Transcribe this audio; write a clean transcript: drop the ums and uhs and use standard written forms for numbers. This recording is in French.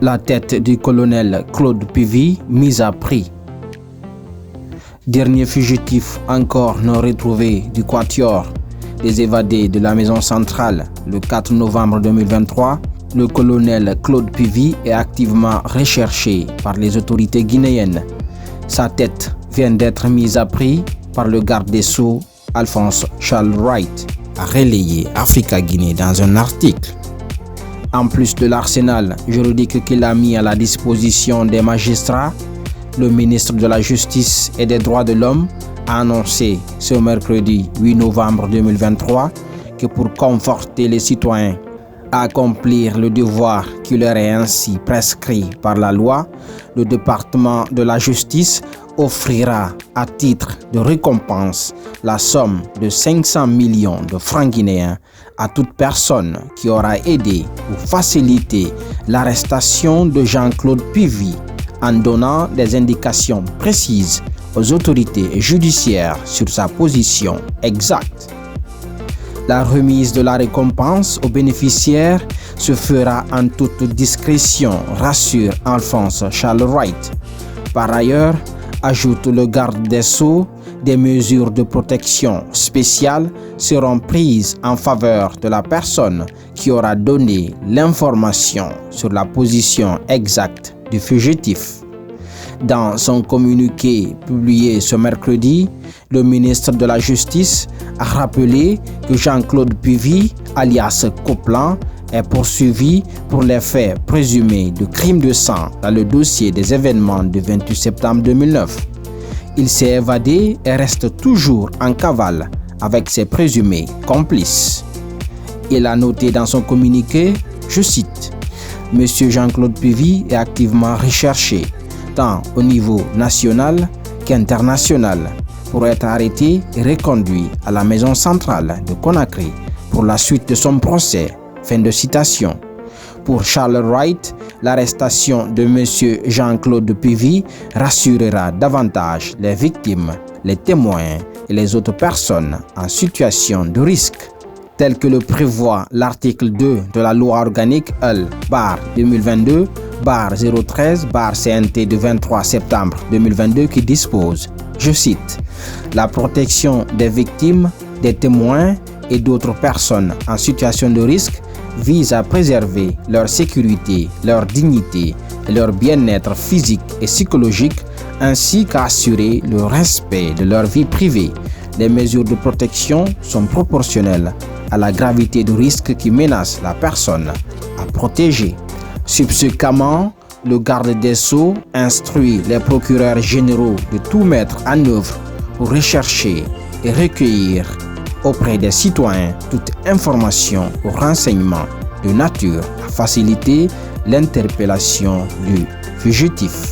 La tête du colonel Claude Pivy mise à prix. Dernier fugitif encore non retrouvé du quatuor des évadés de la maison centrale le 4 novembre 2023, le colonel Claude Pivy est activement recherché par les autorités guinéennes. Sa tête vient d'être mise à prix par le garde des Sceaux Alphonse Charles Wright, a relayé Africa Guinée dans un article. En plus de l'arsenal juridique qu'il a mis à la disposition des magistrats, le ministre de la Justice et des Droits de l'Homme a annoncé ce mercredi 8 novembre 2023 que pour conforter les citoyens à accomplir le devoir qui leur est ainsi prescrit par la loi, le département de la justice offrira à titre de récompense la somme de 500 millions de francs guinéens à toute personne qui aura aidé ou facilité l'arrestation de Jean-Claude Pivy en donnant des indications précises aux autorités judiciaires sur sa position exacte. La remise de la récompense aux bénéficiaires se fera en toute discrétion, rassure Alphonse Charles Wright. Par ailleurs, ajoute le garde des Sceaux, des mesures de protection spéciales seront prises en faveur de la personne qui aura donné l'information sur la position exacte du fugitif. Dans son communiqué publié ce mercredi, le ministre de la Justice a rappelé que Jean-Claude Pivy, alias Coplan, est poursuivi pour les faits présumés de crimes de sang dans le dossier des événements du 28 septembre 2009. Il s'est évadé et reste toujours en cavale avec ses présumés complices. Il a noté dans son communiqué, je cite, « Monsieur Jean-Claude Pivy est activement recherché, tant au niveau national qu'international, pour être arrêté et reconduit à la maison centrale de Conakry pour la suite de son procès. » Fin de citation. Pour Charles Wright, l'arrestation de M. Jean-Claude Pivy rassurera davantage les victimes, les témoins et les autres personnes en situation de risque, tel que le prévoit l'article 2 de la loi organique L-2022-013-CNT du 23 septembre 2022 qui dispose, je cite, « La protection des victimes, des témoins et d'autres personnes en situation de risque vise à préserver leur sécurité, leur dignité et leur bien-être physique et psychologique, ainsi qu'à assurer le respect de leur vie privée. Les mesures de protection sont proportionnelles à la gravité du risque qui menace la personne à protéger. » Subséquemment, le garde des Sceaux instruit les procureurs généraux de tout mettre en œuvre pour rechercher et recueillir auprès des citoyens toute information ou renseignement de nature à faciliter l'interpellation du fugitif.